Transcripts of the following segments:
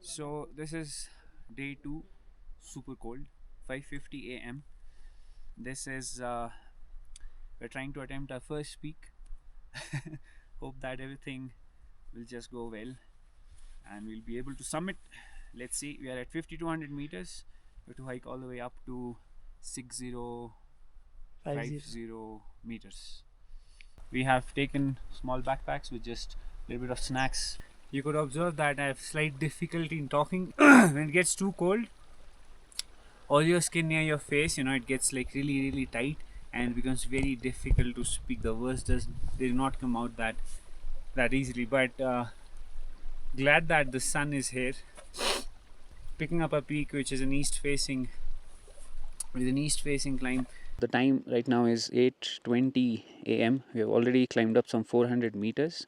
So this is day 2, super cold, 5:50 a.m. This is we're trying to attempt our first peak. Hope that everything will just go well and we'll be able to summit. Let's see, we are at 5200 meters. We have to hike all the way up to 6050 meters. We have taken small backpacks with just a little bit of snacks. You could observe that I have slight difficulty in talking when it gets too cold. All your skin near your face, it gets like really tight and it becomes very difficult to speak. The words they do not come out that easily. But glad that the sun is here, picking up a peak which is an east facing climb. The time right now is 8:20 a.m. We have already climbed up some 400 meters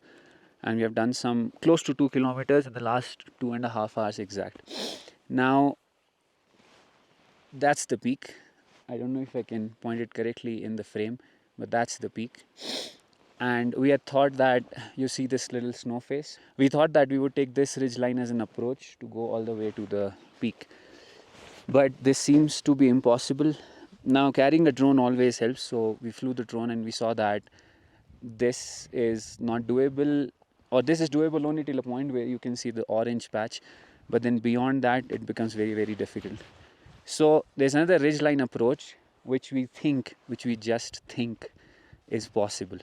and we have done some close to 2 kilometers in the last 2.5 hours exact. Now that's the peak. I don't know if I can point it correctly in the frame, but that's the peak. And we had thought that, you see this little snow face, we thought that we would take this ridge line as an approach to go all the way to the peak, but this seems to be impossible. Now carrying a drone always helps, so we flew the drone and we saw that this is not doable, or this is doable only till a point where you can see the orange patch, but then beyond that it becomes very difficult. So there's another ridgeline approach which we just think is possible.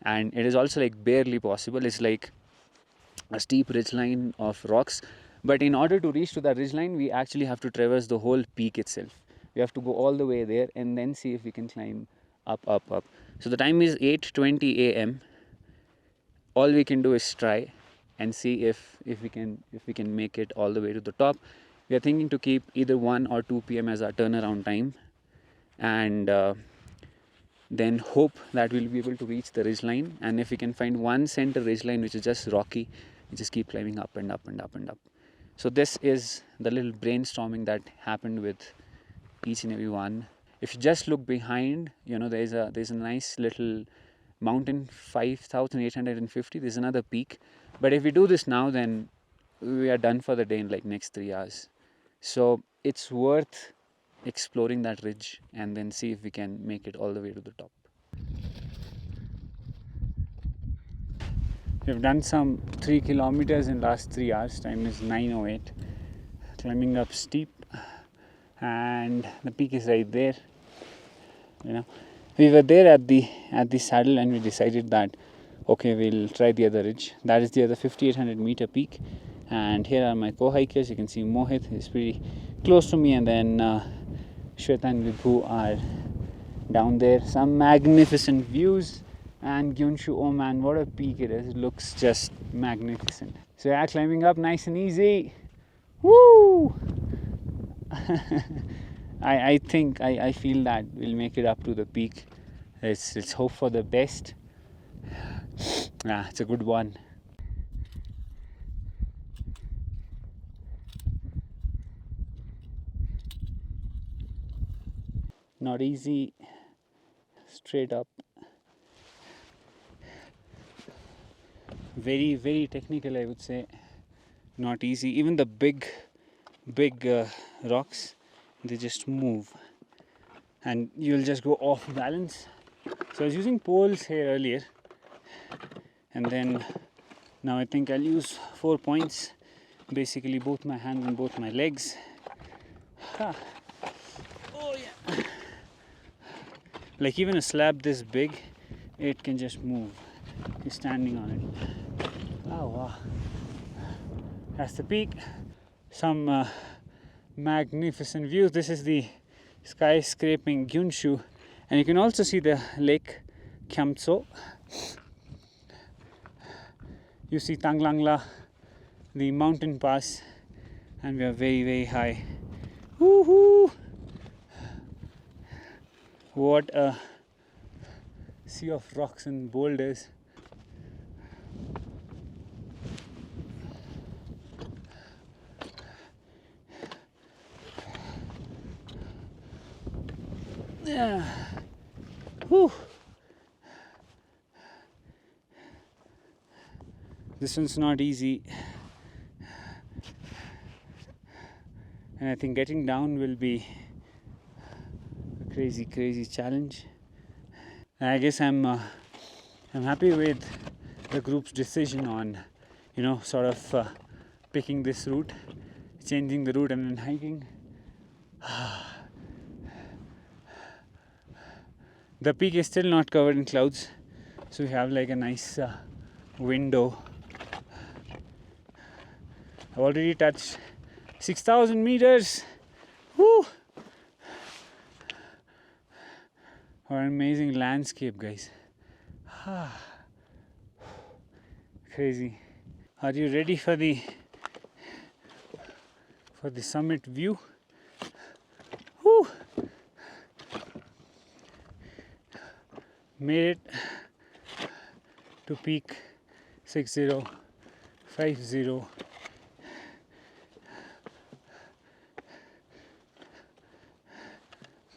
And it is also like barely possible. It's like a steep ridgeline of rocks, but in order to reach to that ridgeline we actually have to traverse the whole peak itself. We have to go all the way there and then see if we can climb up. So the time is 8:20 a.m. All we can do is try and see if we can make it all the way to the top. We are thinking to keep either 1 or 2 p.m. as our turnaround time, and then hope that we'll be able to reach the ridgeline. And if we can find one center ridgeline which is just rocky, we just keep climbing up and up. So this is the little brainstorming that happened with each and every one. If you just look behind, there's a nice little mountain, 5,850. There's another peak, but if we do this now, then we are done for the day in like next 3 hours. So it's worth exploring that ridge and then see if we can make it all the way to the top. We've done some 3 kilometers in last 3 hours. Time is 9:08. Climbing up steep, and the peak is right there. We were there at the saddle and we decided that okay, we'll try the other ridge. That is the other 5,800 meter peak. And here are my co-hikers. You can see Mohit is pretty close to me, and then Shweta and Vibhu are down there. Some magnificent views, and Gyunshu, oh man, what a peak it is. It looks just magnificent. So yeah, climbing up nice and easy. Woo! I think I feel that we'll make it up to the peak. Let's hope for the best. It's a good one. Not easy, straight up. Very technical, I would say. Not easy. Even the big rocks, they just move and you'll just go off balance. So I was using poles here earlier, and then now I think I'll use 4 points, basically both my hands and both my legs. Oh yeah. Like even a slab this big, it can just move. You're standing on it. Oh wow. That's the peak. Some magnificent views. This is the skyscraping Gyunshu, and you can also see the lake Kyamtso. You see Tanglangla, the mountain pass, and we are very high. Woohoo! What a sea of rocks and boulders. Yeah. Whew. This one's not easy. and I think getting down will be a crazy challenge. And I guess I'm happy with the group's decision on, sort of picking this route, changing the route and then hiking. The peak is still not covered in clouds, so we have like a nice window. I've already touched 6,000 meters. Woo! What an amazing landscape, guys. Crazy. Are you ready for the summit view? Woo! Made it to peak 6050.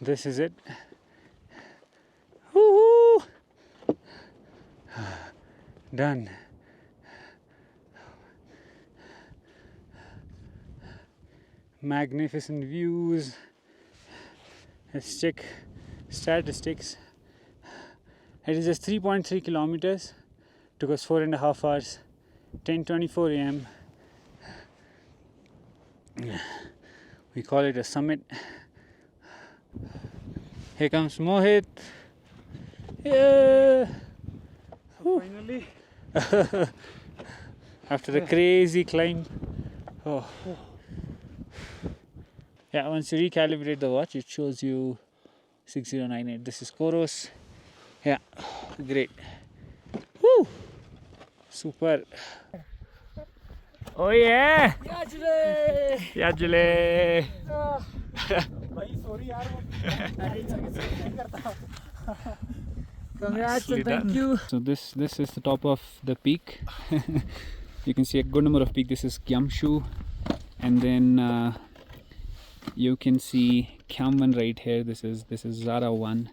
This is it. Woo-hoo! Done. Magnificent views. Let's check statistics. It is just 3.3 kilometers. Took us 4.5 hours. 10:24 a.m. We call it a summit. Here comes Mohit. Yeah. Finally. After a crazy climb. Oh. Yeah, once you recalibrate the watch, it shows you 6098. This is Koros. Yeah, great. Woo! Super. Oh yeah! Yajule! Sorry, congrats and thank you. So this is the top of the peak. You can see a good number of peaks. This is Gyamshu, and then you can see Khamwan right here. This is S01,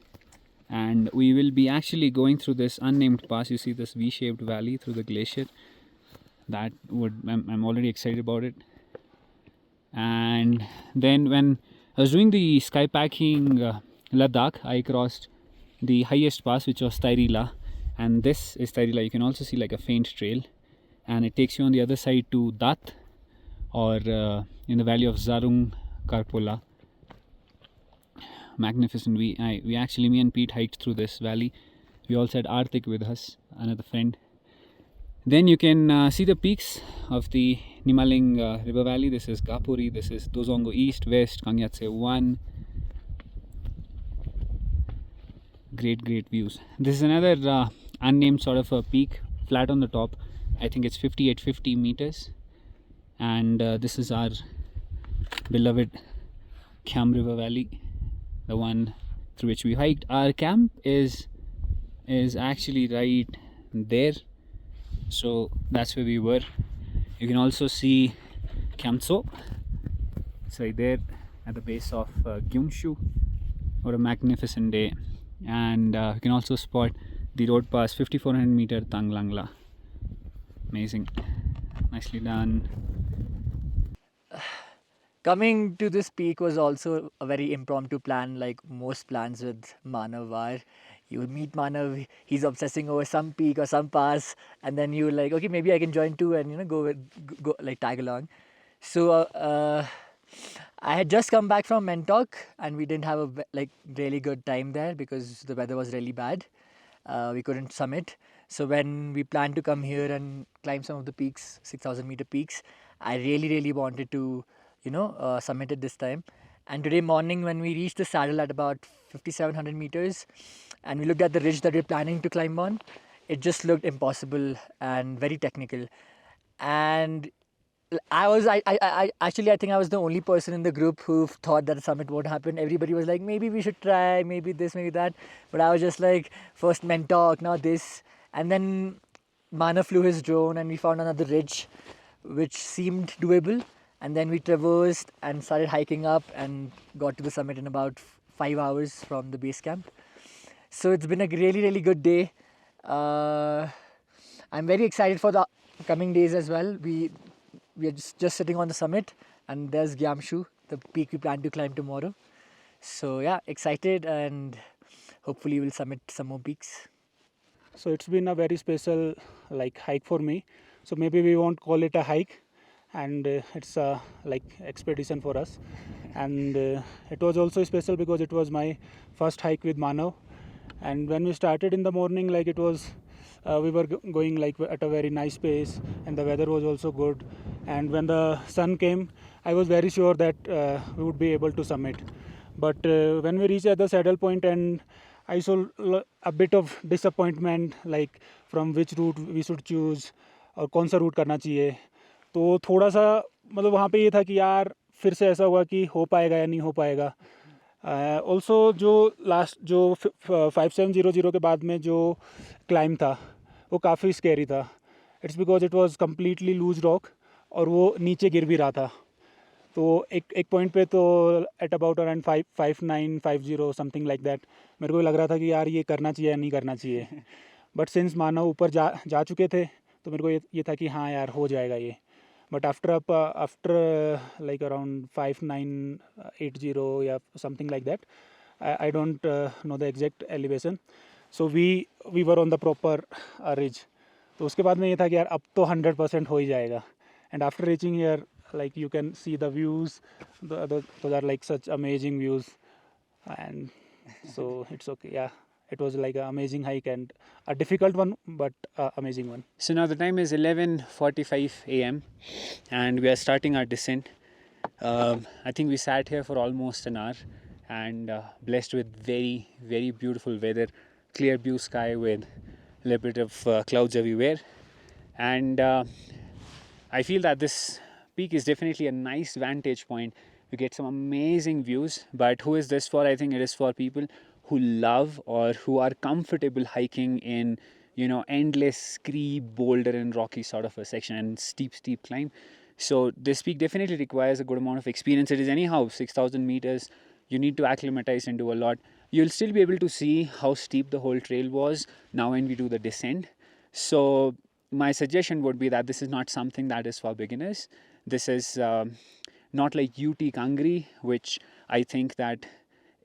and we will be actually going through this unnamed pass. You see this V-shaped valley through the glacier. I'm already excited about it. And then when I was doing the Skypacking Ladakh, I crossed the highest pass, which was Tairila, and this is Tairila. You can also see like a faint trail, and it takes you on the other side to Dat, or in the valley of Zarung Karpola. Magnificent. Me and Pete hiked through this valley. We also had Arthik with us, another friend. Then you can see the peaks of the Nimaling river valley. This is Gapuri, this is Dozongo East, West, Kangyatse 1. Great views. This is another unnamed sort of a peak, flat on the top. I think it's 50 meters. And this is our beloved Kham River Valley, the one through which we hiked. Our camp is actually right there, so that's where we were. You can also see Kyamtso. It's right there at the base of Gyungshu. What a magnificent day. And you can also spot the road pass 5400 meter Tanglangla. Amazing. Nicely done. Coming to this peak was also a very impromptu plan, like most plans with Manav are. You meet Manav, he's obsessing over some peak or some pass, and then you're like, okay, maybe I can join too, and go like tag along. So I had just come back from Mentok, and we didn't have a really good time there because the weather was really bad. We couldn't summit. So when we planned to come here and climb some of the peaks, 6,000 meter peaks, I really wanted to summit it this time. And today morning when we reached the saddle at about 5,700 meters and we looked at the ridge that we're planning to climb on, it just looked impossible and very technical. And I think I was the only person in the group who thought that the summit won't happen. Everybody was like, maybe we should try, maybe this, maybe that. But I was just like, first Mentok, now this. And then Mana flew his drone and we found another ridge which seemed doable. And then we traversed and started hiking up and got to the summit in about 5 hours from the base camp. So it's been a really good day. I'm very excited for the coming days as well. We are just sitting on the summit and there's Gyamshu the peak we plan to climb tomorrow. So yeah, excited, and hopefully we'll summit some more peaks. So it's been a very special hike for me. So maybe we won't call it a hike, and it's a expedition for us. And it was also special because it was my first hike with Manav. And when we started in the morning, it was we were going at a very nice pace, and the weather was also good. And when the sun came, I was very sure that we would be able to summit. But when we reached at the saddle point, and I saw a bit of disappointment, from which route we should choose और कौन सा root करना चाहिए. तो थोड़ा सा मतलब वहाँ पे ये था कि यार फिर से ऐसा हुआ कि हो पाएगा या नहीं हो पाएगा. ऑल्सो जो लास्ट जो 5700 के बाद में जो क्लाइम था वो काफ़ी स्कैरी था. It's because it was completely loose rock और वो नीचे गिर भी रहा था. तो एक पॉइंट पे तो at about around 5950 something like that मेरे को लग रहा था कि यार ये करना चाहिए या नहीं करना चाहिए. बट सिंस मानव ऊपर जा चुके थे तो मेरे को ये था कि हाँ यार हो जाएगा ये. But after around 5980 या something like that, I don't know the exact elevation. So we were on the proper ridge. तो उसके बाद में ये था कि यार अब तो 100% हो ही जाएगा. And after reaching here, you can see the views. Those are such amazing views. And so it's okay. Yeah. It was an amazing hike and a difficult one, but amazing one. So now the time is 11:45 a.m. and we are starting our descent. I think we sat here for almost an hour and blessed with very, very beautiful weather, clear blue sky with a little bit of clouds everywhere. And I feel that this peak is definitely a nice vantage point. You get some amazing views, but who is this for? I think it is for people who love or who are comfortable hiking in, endless scree, boulder and rocky sort of a section and steep climb. So this peak definitely requires a good amount of experience. It is anyhow 6,000 meters. You need to acclimatize and do a lot. You'll still be able to see how steep the whole trail was now when we do the descent. So my suggestion would be that this is not something that is for beginners. This is not like UT Kangri, which I think that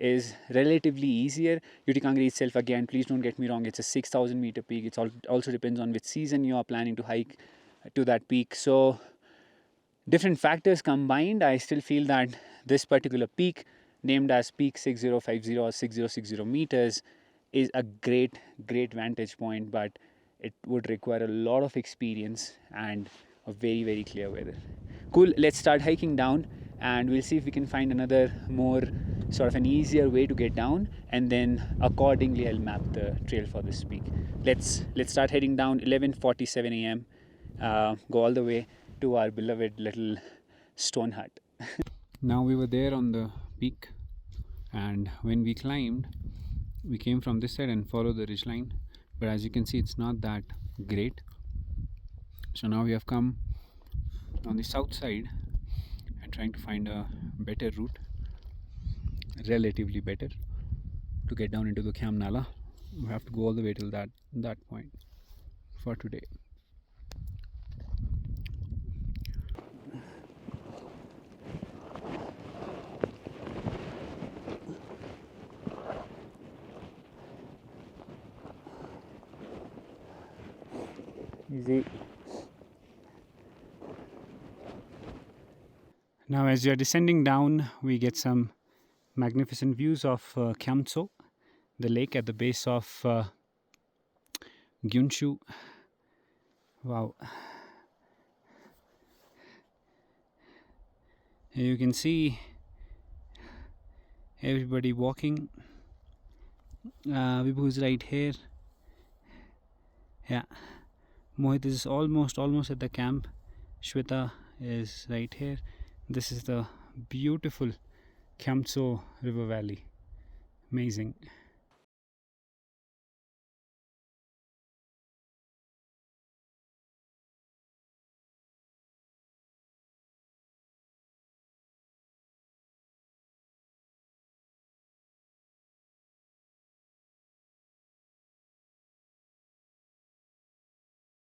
is relatively easier. UT Kangri itself, again, please don't get me wrong, it's a 6,000 meter peak. It also depends on which season you are planning to hike to that peak. So different factors combined, I still feel that this particular peak, named as peak 6050 or 6060 meters, is a great vantage point, but it would require a lot of experience and a very, very clear weather. Cool, let's start hiking down and we'll see if we can find another more sort of an easier way to get down, and then accordingly I'll map the trail for this peak. Let's start heading down. 11:47 a.m. Go all the way to our beloved little stone hut. Now we were there on the peak, and when we climbed, we came from this side and followed the ridgeline, but as you can see it's not that great. So now we have come on the south side and trying to find a better route, relatively better, to get down into the Kham Nala. We have to go all the way till that point for today. Easy. Now as you are descending down, we get some magnificent views of Kyamtso, the lake at the base of Gyunshu. Wow. Here you can see everybody walking. Vibhu is right here. Yeah. Mohit is almost at the camp. Shweta is right here. This is the beautiful Kyamtso river valley. Amazing.